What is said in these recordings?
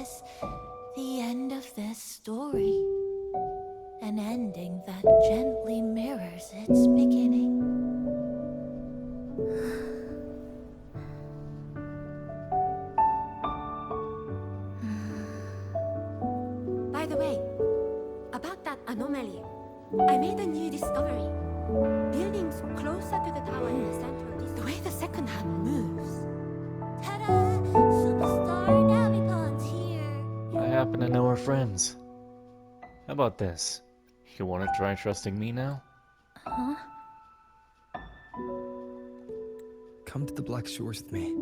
this the end of this story? An ending that gently mirrors its beginning. By the way, about that anomaly, I made a new discovery. Buildings closer to the tower in the center, the way the second hand moves. Ta-da! Superstar Navipon's here! I happen to know her friends. How about this? You want to try trusting me now? Huh? Come to the Black Shores with me.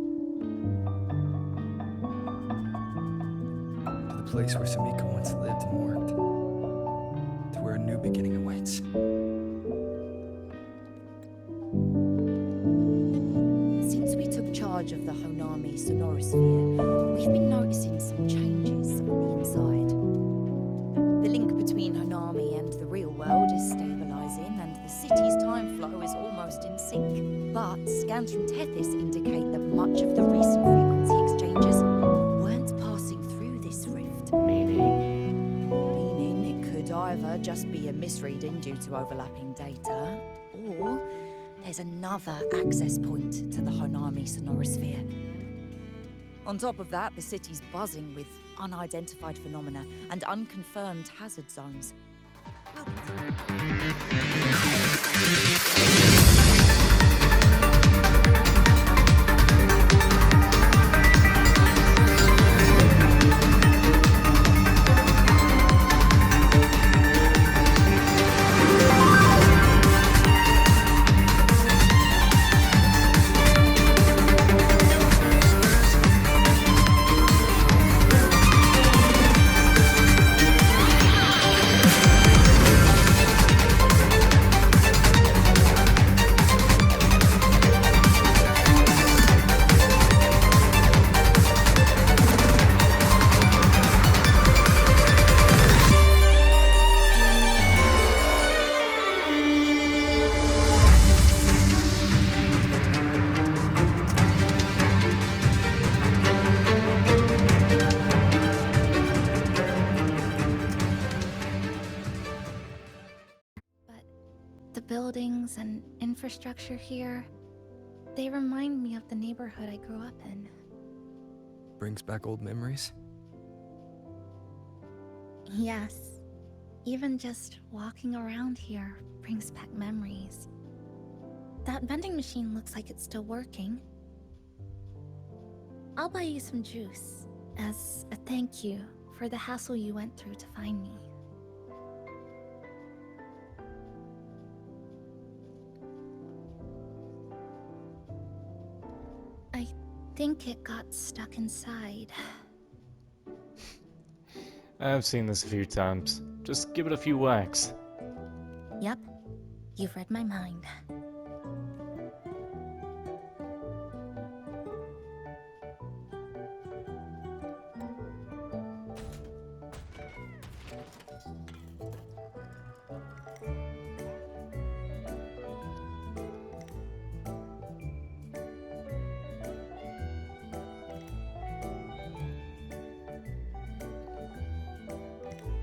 To the place where Samika once lived and worked. To where a new beginning awaits. Since we took charge of the Honami sonorosphere, we've been noticing some changes on the inside. The link between Honami and the real world is stabilizing, and the city's time flow is almost in sync. But scans from Tethys indicate that much of the recent frequency exchanges weren't passing through this rift. Meaning? Meaning it could either just be a misreading due to overlapping data, or there's another access point to the Honami sonorosphere. On top of that, the city's buzzing with unidentified phenomena and unconfirmed hazard zones. The buildings and infrastructure here, they remind me of the neighborhood I grew up in. Brings back old memories. Yes, even just walking around here brings back memories. That vending machine looks like it's still working. I'll buy you some juice as a thank you for the hassle you went through to find me. I think it got stuck inside. I've seen this a few times. Just give it a few whacks. Yep, you've read my mind.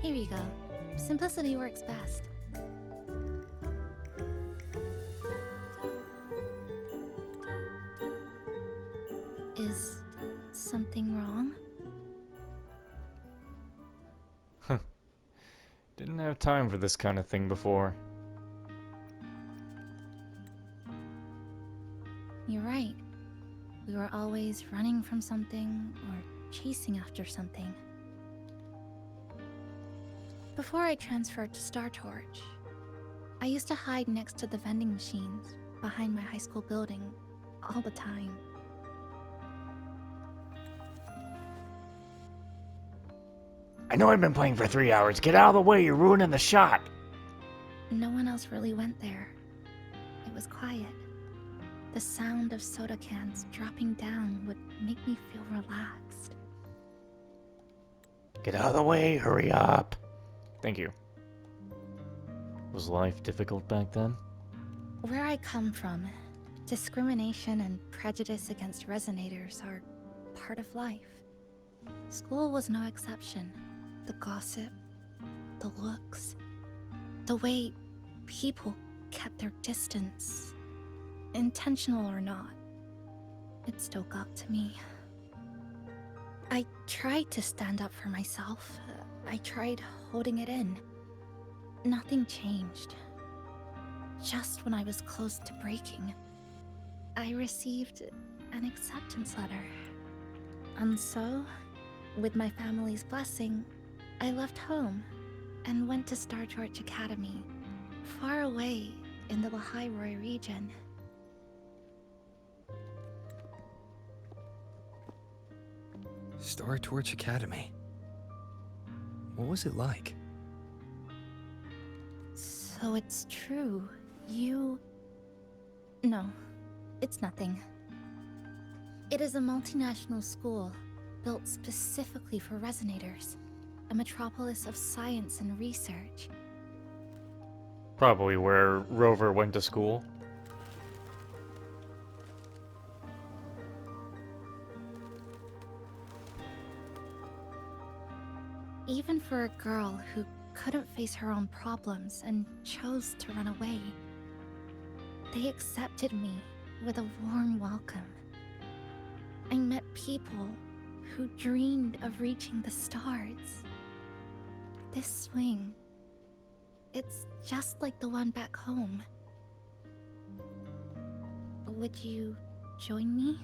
Here you go. Simplicity works best. Is something wrong? Didn't have time for this kind of thing before. You're right. We were always running from something or chasing after something. Before I transferred to Star Torch, I used to hide next to the vending machines behind my high school building all the time. I know I've been playing for 3 hours. Get out of the way, you're ruining the shot. No one else really went there. It was quiet. The sound of soda cans dropping down would make me feel relaxed. Get out of the way, hurry up. Thank you. Was life difficult back then? Where I come from, discrimination and prejudice against resonators are part of life. School was no exception. The gossip, the looks, the way people kept their distance, intentional or not, it still got to me. I tried to stand up for myself. I tried holding it in. Nothing changed. Just when I was close to breaking, I received an acceptance letter. And so, with my family's blessing, I left home and went to Star Torch Academy, far away in the Lahairoi region. Star Torch Academy. What was it like? So it's true. You... No, it's nothing. It is a multinational school built specifically for resonators, a metropolis of science and research. Probably where Rover went to school. Even for a girl who couldn't face her own problems and chose to run away, they accepted me with a warm welcome. I met people who dreamed of reaching the stars. This swing, it's just like the one back home. Would you join me?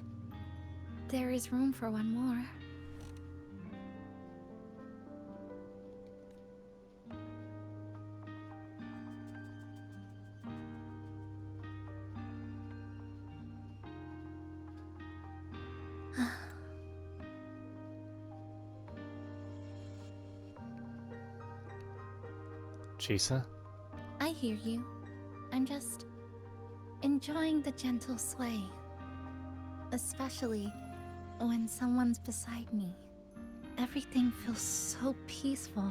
There is room for one more. Chisa? I hear you. I'm just enjoying the gentle sway. Especially when someone's beside me. Everything feels so peaceful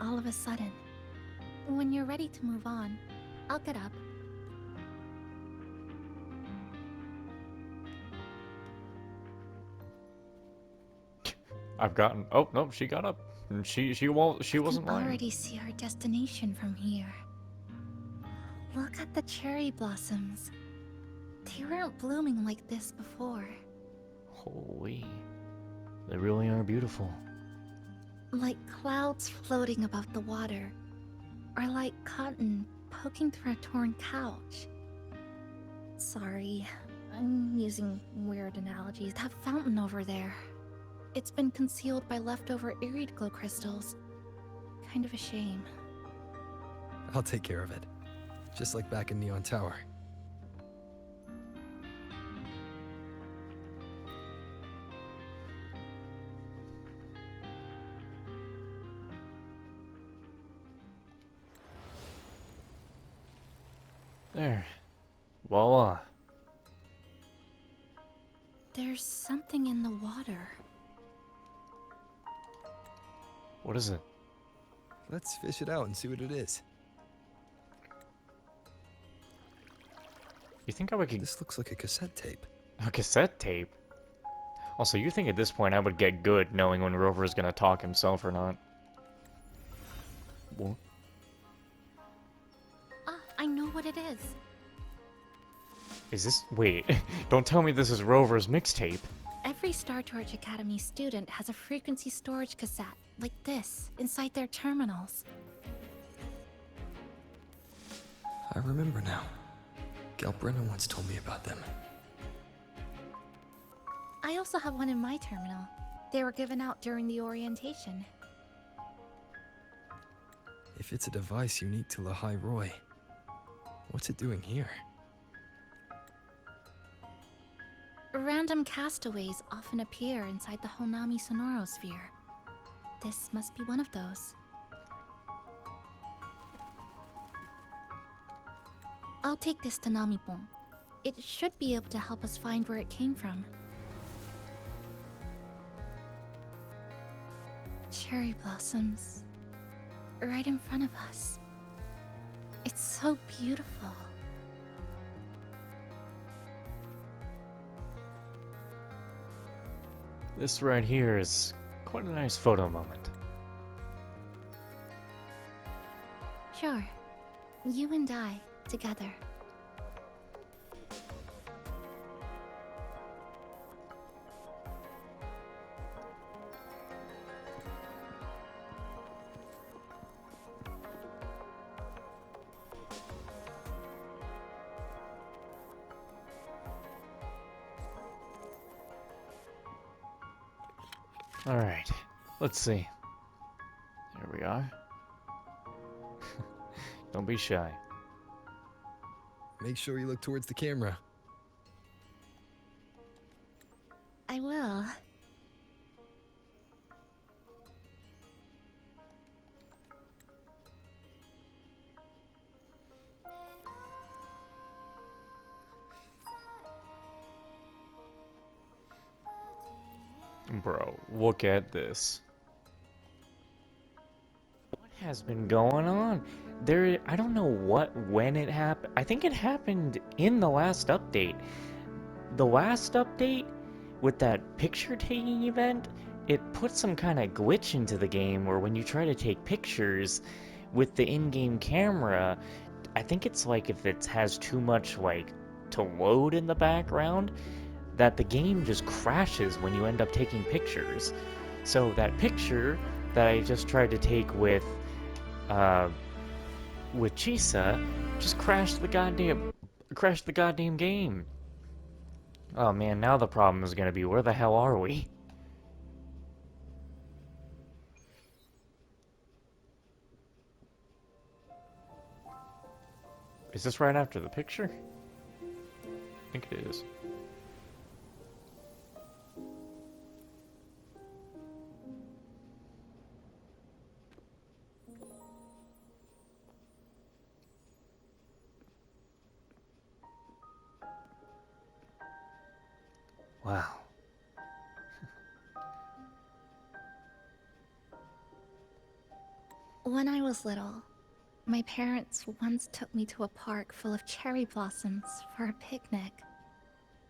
all of a sudden. When you're ready to move on, I'll get up. I've gotten... Oh, no, she got up. And she wasn't I can lying. already see our destination from here. Look at the cherry blossoms. They weren't blooming like this before. Holy. They really are beautiful. Like clouds floating above the water. Or like cotton poking through a torn couch. Sorry, I'm using weird analogies. That fountain over there. It's been concealed by leftover irid glow crystals. Kind of a shame. I'll take care of it. Just like back in Neon Tower. There. Voila. There's something in the water. What is it? Let's fish it out and see what it is. You think I would get This looks like a cassette tape. a cassette tape? Also, you think at this point I would get good knowing when Rover is gonna talk himself or not? What? Ah, I know what it is. Is this... Wait, don't tell me this is Rover's mixtape. Every Star Torch Academy student has a frequency storage cassette, like this, inside their terminals. I remember now. Galbrenna once told me about them. I also have one in my terminal. They were given out during the orientation. If it's a device unique to Lahairoi, what's it doing here? Random castaways often appear inside the Honami sonorosphere. This must be one of those. I'll take this to Namipon. It should be able to help us find where it came from. Cherry blossoms. Right in front of us. It's so beautiful. This right here is What a nice photo moment. Sure. You and I, together. Alright, let's see. There we are. Don't be shy. Make sure you look towards the camera. I will. Bro, look at this. What has been going on? I don't know when it happened. I think it happened in the last update. The last update, with that picture taking event, it put some kind of glitch into the game where when you try to take pictures with the in-game camera, I think it's like if it has too much like to load in the background, that the game just crashes when you end up taking pictures. So that picture that I just tried to take with Chisa just crashed the goddamn game. Oh man, now the problem is gonna be where the hell are we? Is this right after the picture? I think it is. Wow. When I was little, my parents once took me to a park full of cherry blossoms for a picnic.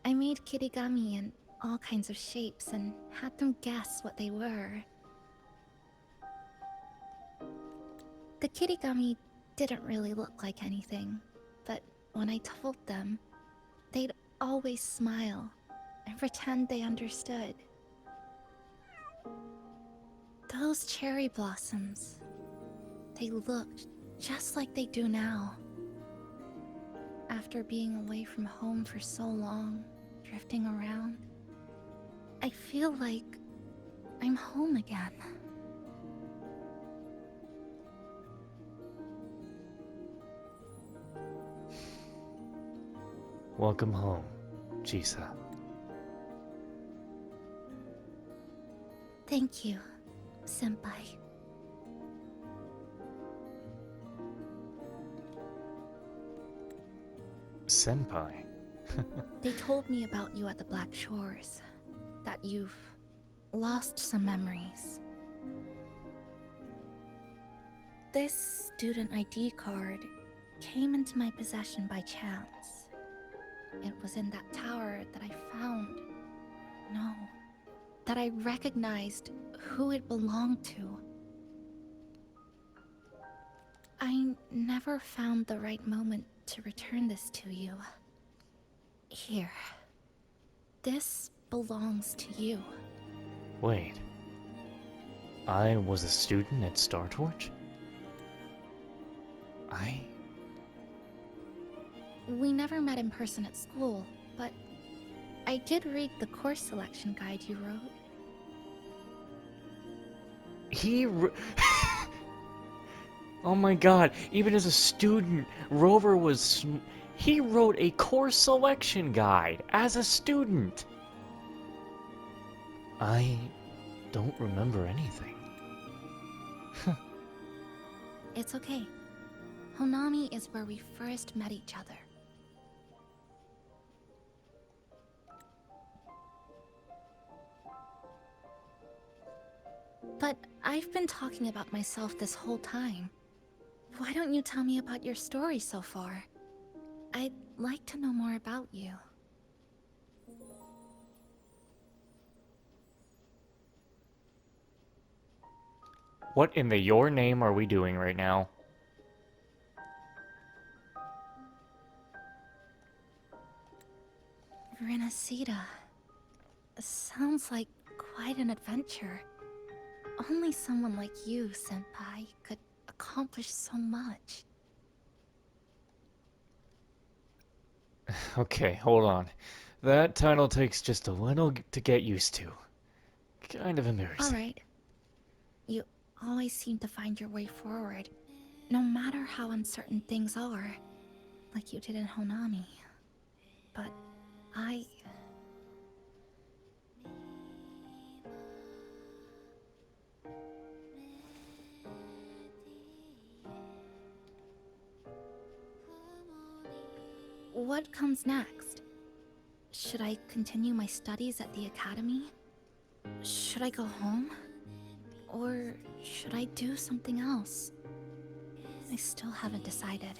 I made kirigami in all kinds of shapes and had them guess what they were. The kirigami didn't really look like anything, but when I told them, they'd always smile and pretend they understood. Those cherry blossoms, they looked just like they do now. After being away from home for so long, drifting around, I feel like I'm home again. Welcome home, Chisa. Thank you, Senpai. Senpai. They told me about you at the Black Shores, that you've lost some memories. This student ID card came into my possession by chance. It was in that tower that I found. No, that I recognized who it belonged to. I never found the right moment to return this to you. Here. This belongs to you. Wait. I was a student at Star Torch? We never met in person at school, but I did read the course selection guide you wrote. Oh my god, even as a student, Rover was he wrote a course selection guide as a student. I don't remember anything. It's okay. Honami is where we first met each other. But I've been talking about myself this whole time. Why don't you tell me about your story so far? I'd like to know more about you. What in the your name are we doing right now? Renacida. Sounds like quite an adventure. Only someone like you, Senpai, could accomplish so much. Okay, hold on. That title takes just a little to get used to. Kind of embarrassing. Alright. You always seem to find your way forward, no matter how uncertain things are, like you did in Honami. But I... What comes next? Should I continue my studies at the academy? Should I go home? Or should I do something else? I still haven't decided.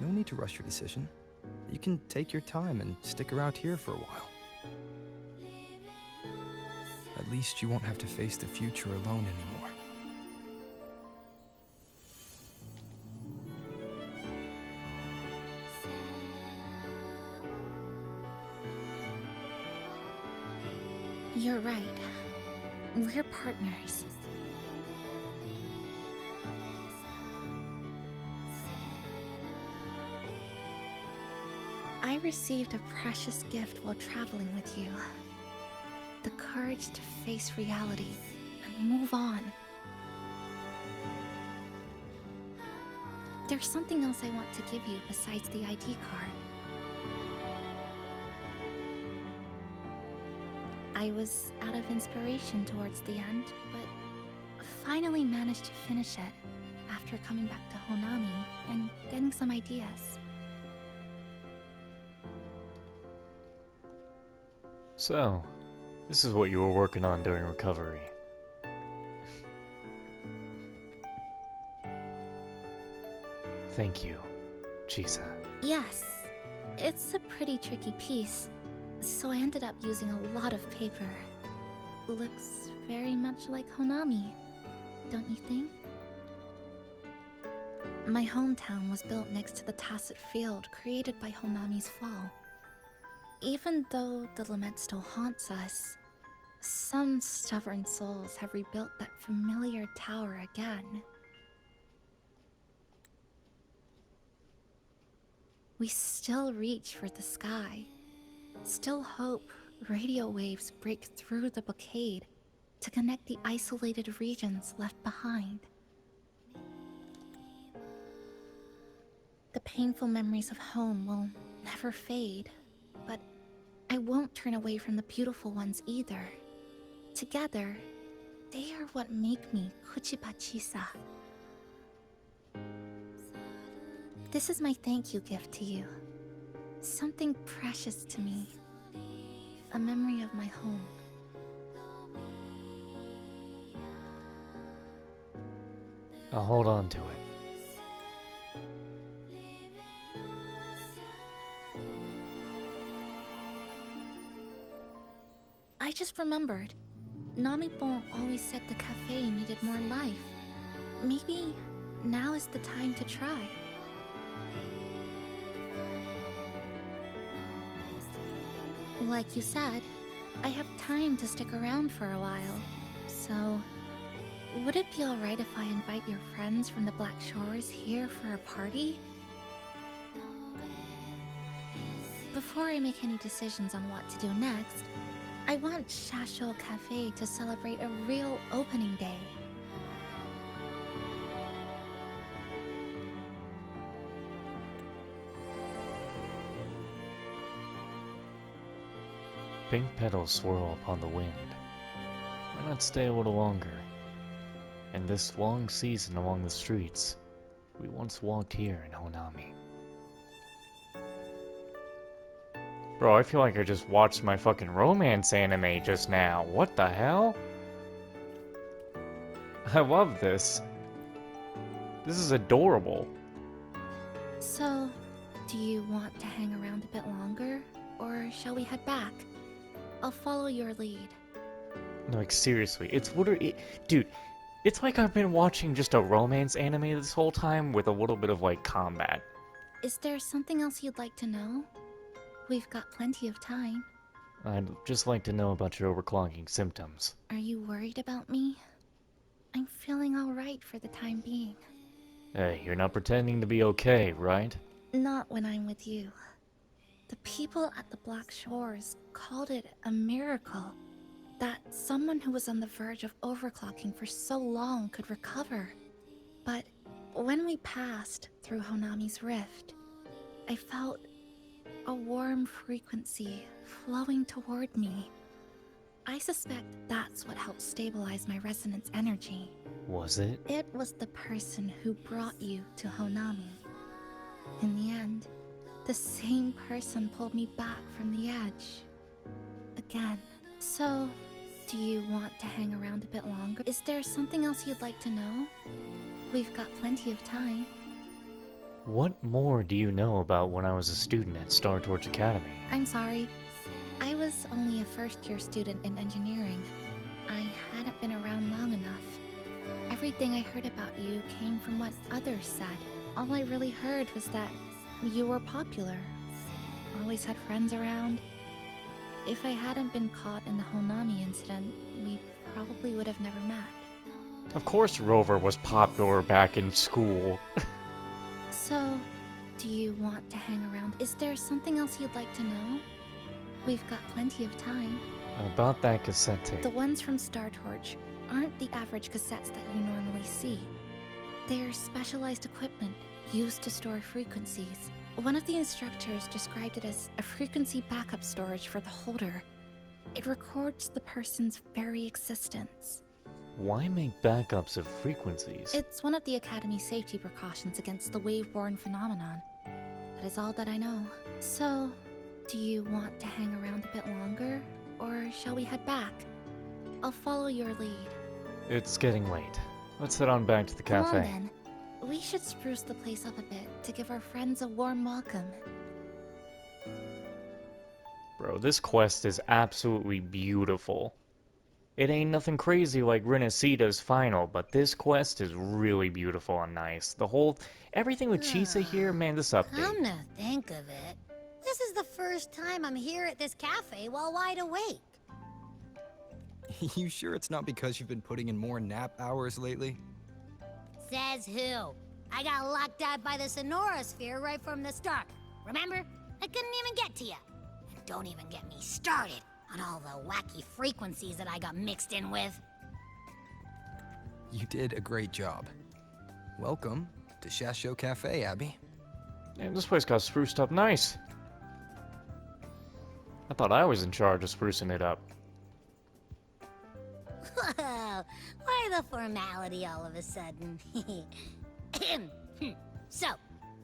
No need to rush your decision. You can take your time and stick around here for a while. At least you won't have to face the future alone anymore. You're right. We're partners. I received a precious gift while traveling with you. The courage to face reality and move on. There's something else I want to give you besides the ID card. I was out of inspiration towards the end, but finally managed to finish it after coming back to Honami and getting some ideas. So, this is what you were working on during recovery. Thank you, Chisa. Yes, it's a pretty tricky piece, so I ended up using a lot of paper. Looks very much like Honami, don't you think? My hometown was built next to the tacit field created by Honami's fall. Even though the lament still haunts us, some stubborn souls have rebuilt that familiar tower again. We still reach for the sky, still hope radio waves break through the blockade to connect the isolated regions left behind. The painful memories of home will never fade, but I won't turn away from the beautiful ones either. Together, they are what make me Kuchiba Chisa. This is my thank you gift to you. Something precious to me. A memory of my home. I'll hold on to it. I just remembered. Namipon always said the cafe needed more life. Maybe now is the time to try. Like you said, I have time to stick around for a while. So, would it be alright if I invite your friends from the Black Shores here for a party? Before I make any decisions on what to do next, I want Shasho Cafe to celebrate a real opening day. Pink petals swirl upon the wind. Why not stay a little longer? In this long season along the streets, we once walked here in Honami. Bro, I feel like I just watched my fucking romance anime just now. What the hell? I love this. This is adorable. So, do you want to hang around a bit longer, or shall we head back? I'll follow your lead. No, like seriously, dude, it's like I've been watching just a romance anime this whole time with a little bit of like combat. Is there something else you'd like to know? We've got plenty of time. I'd just like to know about your overclocking symptoms. Are you worried about me? I'm feeling alright for the time being. Hey, you're not pretending to be okay, right? Not when I'm with you. The people at the Black Shores called it a miracle that someone who was on the verge of overclocking for so long could recover. But when we passed through Honami's rift, I felt a warm frequency flowing toward me. I suspect that's what helped stabilize my resonance energy. Was it? It was the person who brought you to Honami. In the end, the same person pulled me back from the edge. Again. So, do you want to hang around a bit longer? Is there something else you'd like to know? We've got plenty of time. What more do you know about when I was a student at Star Torch Academy? I'm sorry. I was only a first-year student in engineering. I hadn't been around long enough. Everything I heard about you came from what others said. All I really heard was that you were popular. Always had friends around. If I hadn't been caught in the Honami incident, we probably would have never met. Of course Rover was popular back in school. So, do you want to hang around? Is there something else you'd like to know? We've got plenty of time. About that cassette tape. The ones from Star Torch aren't the average cassettes that you normally see. They're specialized equipment used to store frequencies. One of the instructors described it as a frequency backup storage for the holder. It records the person's very existence. Why make backups of frequencies? It's one of the Academy's safety precautions against the wave-borne phenomenon. That is all that I know. So, do you want to hang around a bit longer, or shall we head back? I'll follow your lead. It's getting late. Let's head on back to the Come cafe. on then. We should spruce the place up a bit to give our friends a warm welcome. Bro, this quest is absolutely beautiful. It ain't nothing crazy like Renaceda's final, but this quest is really beautiful and nice. Everything with Chisa here, man, this update. Come to think of it, this is the first time I'm here at this cafe while wide awake. You sure it's not because you've been putting in more nap hours lately? Says who? I got locked out by the Sonorosphere right from the start. Remember? I couldn't even get to you. And don't even get me started on all the wacky frequencies that I got mixed in with. You did a great job. Welcome to Shasho Cafe, Abby. Man, this place got spruced up nice. I thought I was in charge of sprucing it up. Whoa, why the formality all of a sudden? So,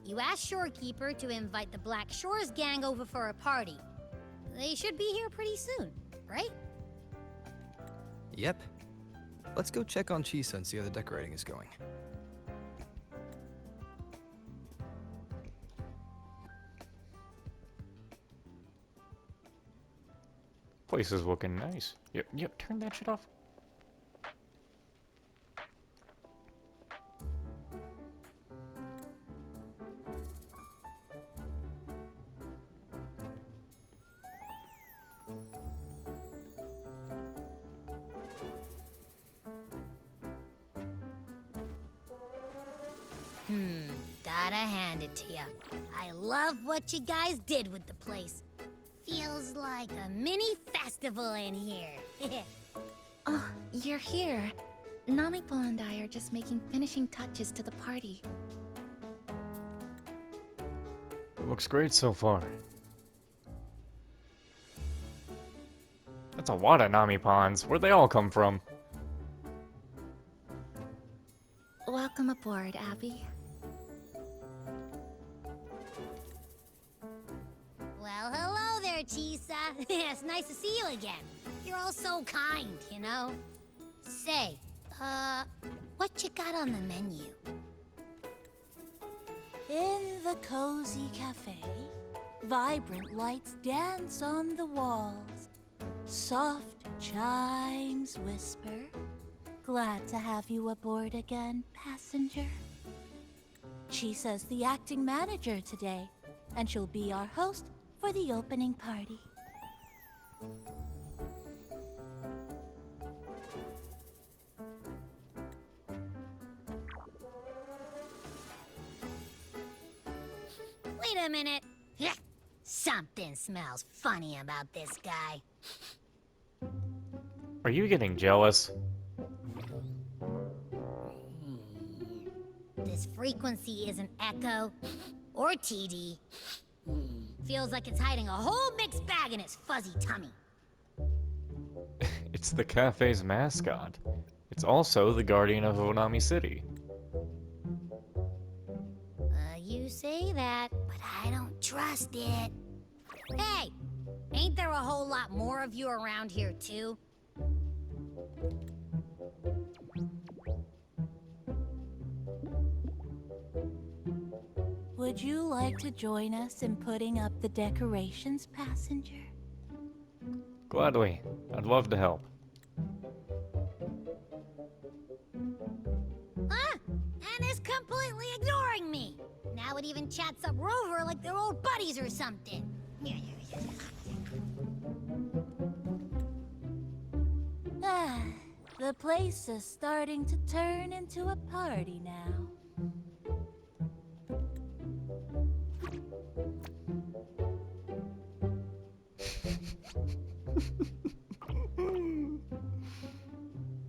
you asked Shorekeeper to invite the Black Shores gang over for a party. They should be here pretty soon, right? Yep. Let's go check on Chisa and see how the decorating is going. Place is looking nice. Yep, turn that shit off. Gotta hand it to ya. I love what you guys did with the place. Feels like a mini festival in here. Oh, you're here. Namiko and I are just making finishing touches to the party. It looks great so far. That's a lot of Nami Pawns. Where'd they all come from? Welcome aboard, Abby. Well, hello there, Chisa. It's nice to see you again. You're all so kind, you know? Say, what you got on the menu? In the cozy cafe, vibrant lights dance on the walls. Soft Chimes whisper. Glad to have you aboard again, passenger. Chisa's the acting manager today, and she'll be our host for the opening party. Wait a minute. Something smells funny about this guy. Are you getting jealous? This frequency isn't echo or TD. Feels like it's hiding a whole mixed bag in its fuzzy tummy. It's the cafe's mascot. It's also the guardian of Onami City. You say that, but I don't trust it. Hey, ain't there a whole lot more of you around here too? Would you like to join us in putting up the decorations, passenger? Gladly. I'd love to help. Huh? And is completely ignoring me. Now it even chats up Rover like they're old buddies or something. Ah, the place is starting to turn into a party now.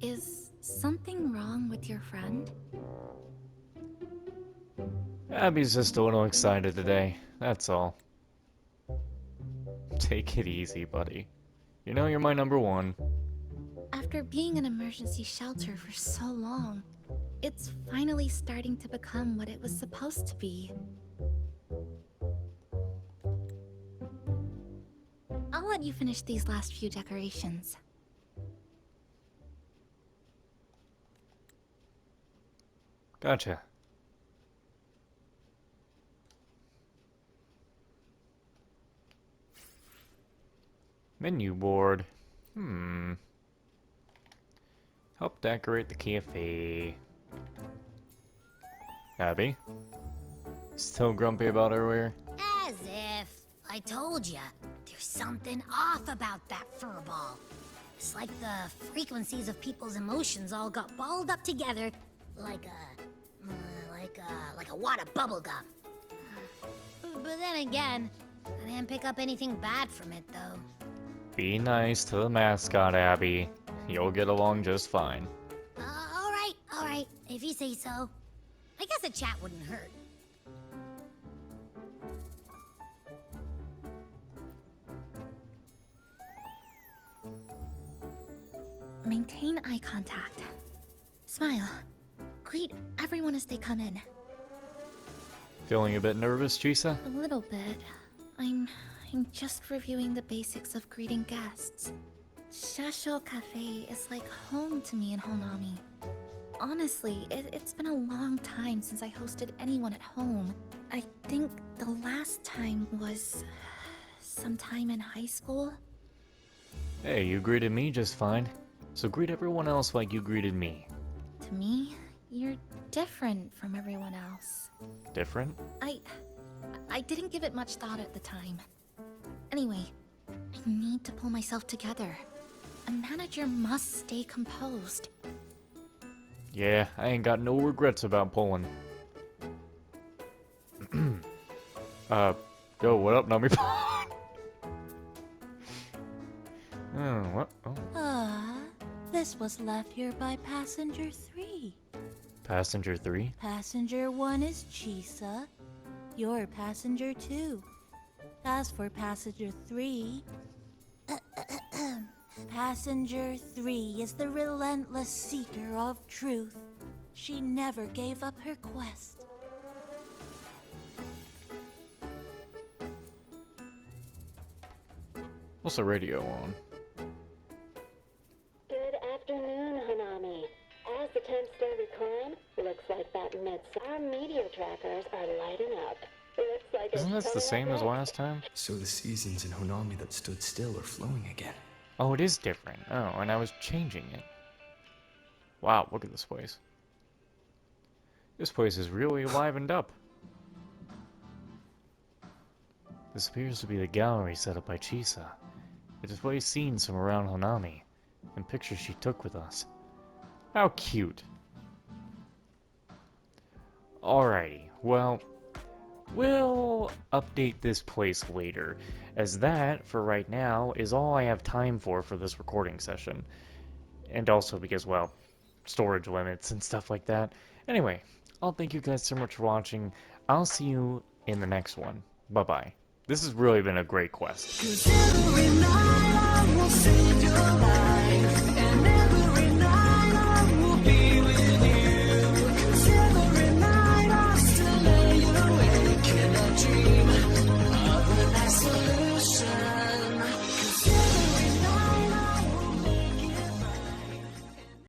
Is something wrong with your friend? Abby's just a little excited today, that's all. Take it easy, buddy. You know you're my number one. After being an emergency shelter for so long, it's finally starting to become what it was supposed to be. I'll let you finish these last few decorations. Gotcha. Menu board. Help decorate the cafe. Abby? Still grumpy about earlier? As if. I told ya, there's something off about that furball. It's like the frequencies of people's emotions all got balled up together like a wad of bubble gum. But then again, I didn't pick up anything bad from it though. Be nice to the mascot, Abby. You'll get along just fine. Alright, if you say so. I guess a chat wouldn't hurt. Maintain eye contact. Smile. Greet everyone as they come in. Feeling a bit nervous, Chisa? A little bit. I'm just reviewing the basics of greeting guests. Shasho Cafe is like home to me in Honami. Honestly, it's been a long time since I hosted anyone at home. I think the last time was sometime in high school. Hey, you greeted me just fine. So greet everyone else like you greeted me. To me, you're different from everyone else. Different? I didn't give it much thought at the time. Anyway, I need to pull myself together. A manager must stay composed. Yeah, I ain't got no regrets about pulling. Yo, what up, Nami? What? Oh. Ah, this was left here by passenger 3. Passenger 3? Passenger 1 is Chisa. You're passenger 2. As for passenger 3... Passenger 3 is the relentless seeker of truth. She never gave up her quest. What's the radio on? Good afternoon, Hanami. As the temps steadily climb, looks like that our meteor trackers are lighting up. Looks like Isn't this the same as last? last time? So the seasons in Honami that stood still are flowing again. Oh, it is different. Oh, and I was changing it. Wow, look at this place. This place is really livened up. This appears to be the gallery set up by Chisa. It displays scenes from around Hanami, and pictures she took with us. How cute. Alrighty, well, we'll update this place later, as that, for right now, is all I have time for this recording session. And also because, well, storage limits and stuff like that. Anyway, I'll thank you guys so much for watching. I'll see you in the next one. Bye-bye. This has really been a great quest. 'Cause every night I will save your life.